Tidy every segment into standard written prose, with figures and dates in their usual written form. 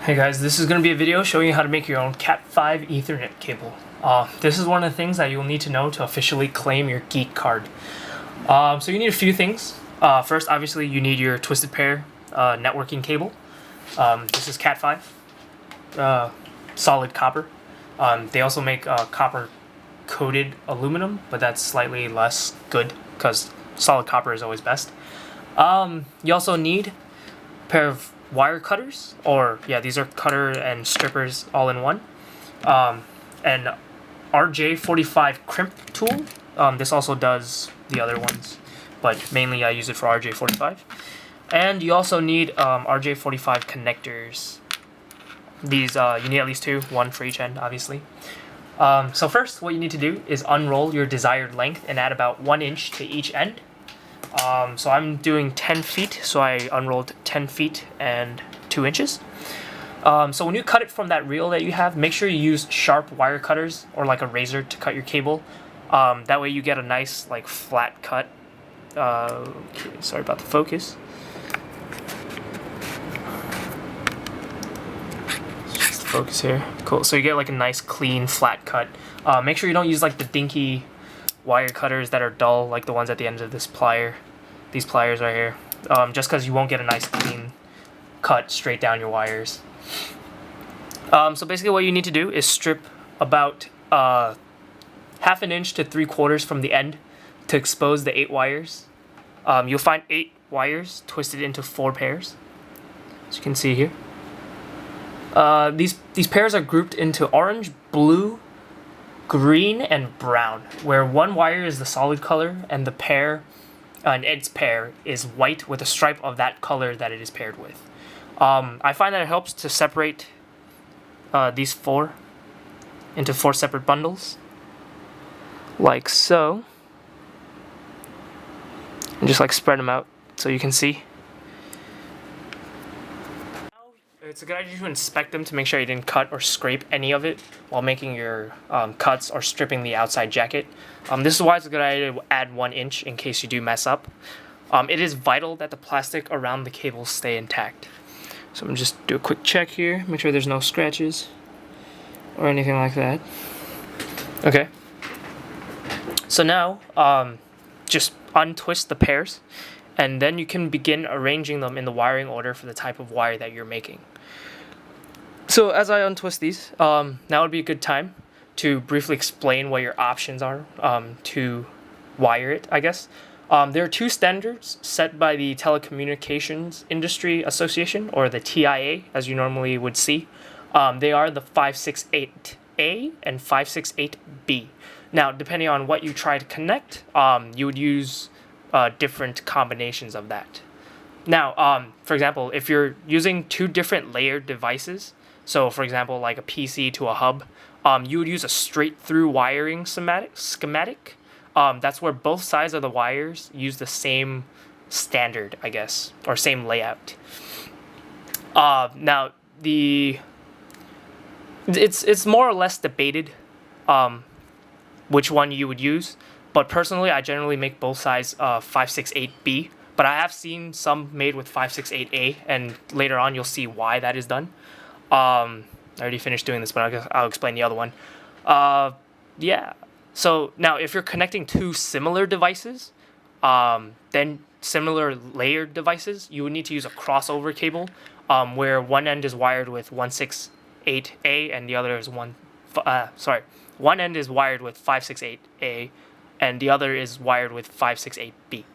Hey guys, this is going to be a video showing you how to make your own Cat5 Ethernet cable. This is one of the things that you'll need to know to officially claim your Geek card. So you need a few things. First, obviously, you need your twisted pair networking cable. This is Cat5, solid copper. They also make copper coated aluminum, but that's slightly less good because solid copper is always best. You also need a pair of wire cutters, or yeah, these are cutter and strippers all in one. An RJ45 crimp tool. This also does the other ones, but mainly I use it for RJ45. And you also need RJ45 connectors. These you need at least two, one for each end, obviously. So first, what you need to do is unroll your desired length and add about 1 inch to each end. So I'm doing 10 feet, so I unrolled 10 feet and 2 inches. So when you cut it from that reel that you have, make sure you use sharp wire cutters or like a razor to cut your cable. That way you get a nice like flat cut. Okay, sorry about the focus. Just focus here. Cool. So you get like a nice clean flat cut. Make sure you don't use like the dinky wire cutters that are dull, like the ones at the end of this plier, these pliers right here, just because you won't get a nice clean cut straight down your wires. So basically what you need to do is strip about 1/2 inch to 3/4 from the end to expose the 8 wires. You'll find 8 wires twisted into 4 pairs, as you can see here. These pairs are grouped into orange, blue, green, and brown, where one wire is the solid color and the pair and its pair is white with a stripe of that color that it is paired with. I find that it helps to separate these 4 into 4 separate bundles, like so, and just like spread them out so you can see. It's a good idea to inspect them to make sure you didn't cut or scrape any of it while making your cuts or stripping the outside jacket. This is why it's a good idea to add 1 inch in case you do mess up. It is vital that the plastic around the cables stay intact. So I'm going to just do a quick check here, make sure there's no scratches or anything like that. Okay. So now, just untwist the pairs, and then you can begin arranging them in the wiring order for the type of wire that you're making. So as I untwist these, now would be a good time to briefly explain what your options are to wire it, I guess. There are 2 standards set by the Telecommunications Industry Association, or the TIA, as you normally would see. They are the 568A and 568B. Now, depending on what you try to connect, you would use different combinations of that. Now, for example, if you're using 2 different layered devices, so for example, like a PC to a hub, you would use a straight through wiring schematic. That's where both sides of the wires use the same standard, I guess, or same layout. Now, it's more or less debated which one you would use, but personally, I generally make both sides 568B, but I have seen some made with 568A, and later on you'll see why that is done. I already finished doing this, but I'll explain the other one. Yeah. So now, if you're connecting 2 similar devices, then similar layered devices, you would need to use a crossover cable, where one end is wired with 168A and the other is one end is wired with 568A, and the other is wired with 568B.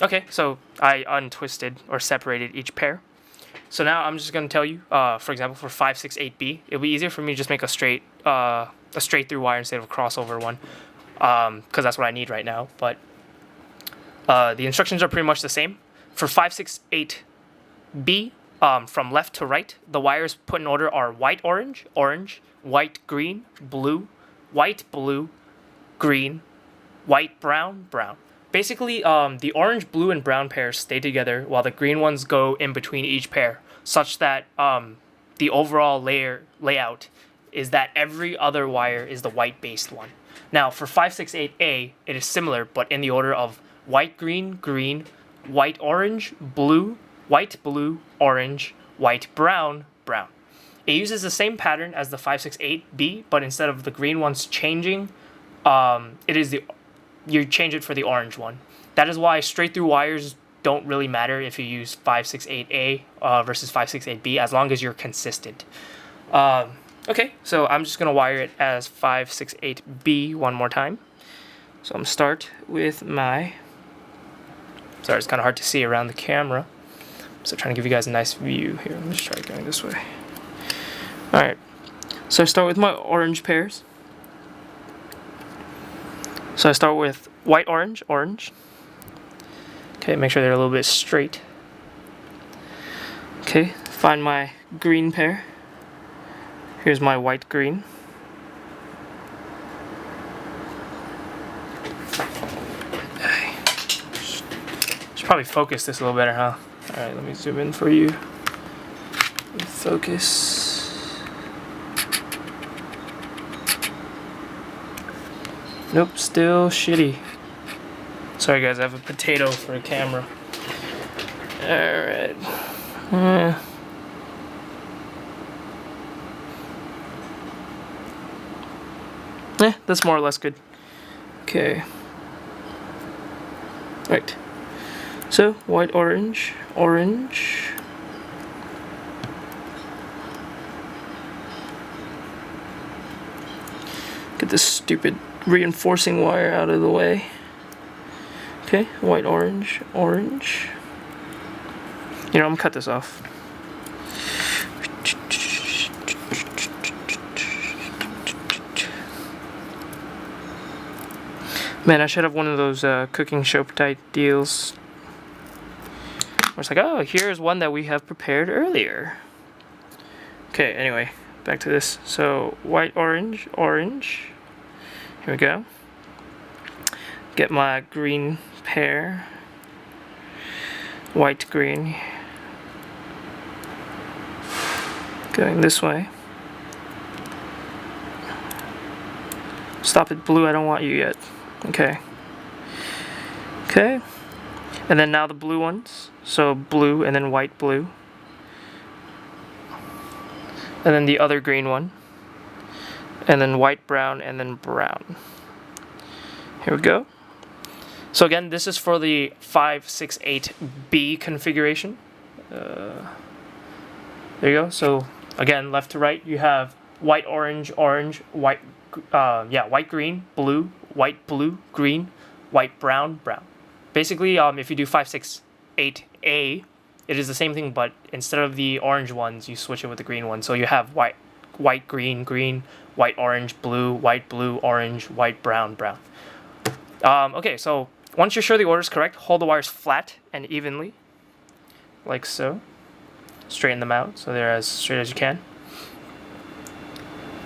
Okay, so I untwisted or separated each pair. So now I'm just going to tell you, for example, for 568B, it'll be easier for me to just make a straight through wire instead of a crossover one, because that's what I need right now. But the instructions are pretty much the same. For 568B, from left to right, the wires put in order are white, orange, orange, white, green, blue, white, blue, green, white, brown, brown. Basically, the orange, blue, and brown pairs stay together while the green ones go in between each pair, such that the overall layout is that every other wire is the white-based one. Now, for 568A, it is similar, but in the order of white, green, green, white, orange, blue, white, blue, orange, white, brown, brown. It uses the same pattern as the 568B, but instead of the green ones changing, you change it for the orange one. That is why straight through wires don't really matter if you use 568A versus 568B, as long as you're consistent. Okay, so I'm just gonna wire it as 568B one more time. So I'm gonna start with my. Sorry, it's kind of hard to see around the camera. So trying to give you guys a nice view here. Let me just try going this way. All right. So I start with my orange pairs. So I start with white, orange, orange. Okay, make sure they're a little bit straight. Okay, find my green pair. Here's my white, green. Should probably focus this a little better, huh? All right, let me zoom in for you. Focus. Nope, still shitty. Sorry guys, I have a potato for a camera. Alright. That's more or less good. Okay. Right. So, white, orange, orange. Get this stupid reinforcing wire out of the way. Okay, white, orange, orange. You know, I'm gonna cut this off. Man, I should have one of those cooking show type deals. Where it's like, oh, here's one that we have prepared earlier. Okay, anyway, back to this. So, white, orange, orange. Here we go. Get my green pair. White, green. Going this way. Stop it, blue, I don't want you yet. Okay. Okay. And then now the blue ones. So blue and then white, blue. And then the other green one. And then white, brown, and then brown. Here we go. So again, this is for the 568B configuration. There you go. So again, left to right, you have white, orange, orange, white, white, green, blue, white, blue, green, white, brown, brown. Basically, if you do 568A, it is the same thing, but instead of the orange ones, you switch it with the green ones. So you have white, green, green, white, orange, blue, orange, white, brown, brown. Okay, so once you're sure the order is correct, hold the wires flat and evenly, like so. Straighten them out so they're as straight as you can.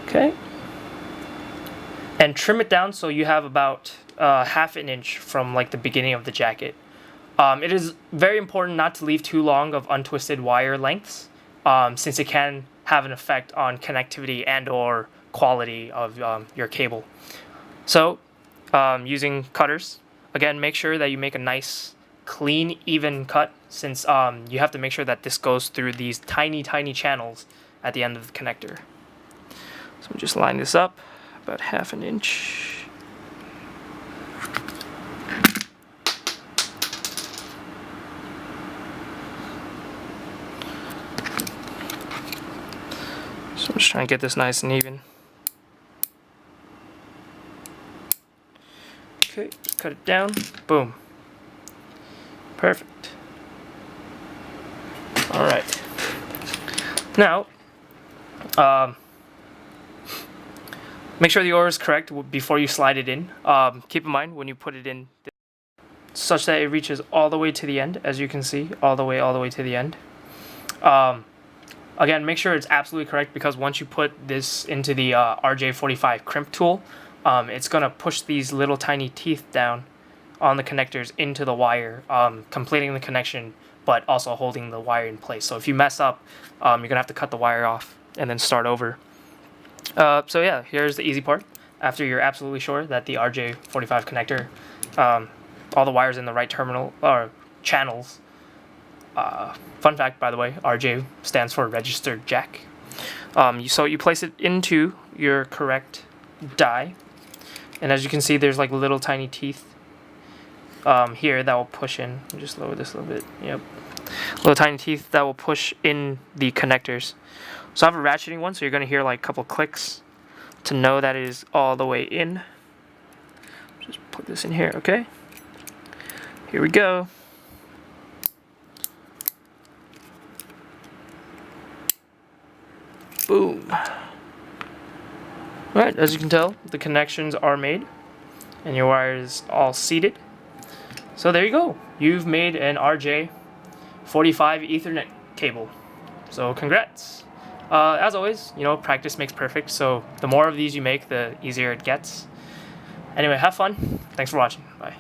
Okay. And trim it down so you have about half an inch from like the beginning of the jacket. It is very important not to leave too long of untwisted wire lengths, since it can have an effect on connectivity and or quality of your cable. So, using cutters, again, make sure that you make a nice, clean, even cut, since you have to make sure that this goes through these tiny, tiny channels at the end of the connector. So just line this up about half an inch. So I'm just trying to get this nice and even. Okay, just cut it down. Boom. Perfect. Alright. Now, make sure the order is correct before you slide it in. Keep in mind when you put it in, such that it reaches all the way to the end, as you can see, all the way to the end. Again, make sure it's absolutely correct, because once you put this into the RJ45 crimp tool, it's going to push these little tiny teeth down on the connectors into the wire, completing the connection, but also holding the wire in place. So if you mess up, you're going to have to cut the wire off and then start over. So yeah, here's the easy part. After you're absolutely sure that the RJ45 connector, all the wires in the right terminal or channels, Fun fact, by the way, RJ stands for registered jack. So you place it into your correct die, and as you can see, there's like little tiny teeth here that will push in. Let me just lower this a little bit. Yep, little tiny teeth that will push in the connectors. So I have a ratcheting one, so you're gonna hear like a couple clicks to know that it is all the way in. Just put this in here, okay? Here we go. Boom. Alright, as you can tell, the connections are made and your wire is all seated. So there you go. You've made an RJ45 Ethernet cable. So congrats. As always, you know, practice makes perfect, so the more of these you make, the easier it gets. Anyway, have fun. Thanks for watching. Bye.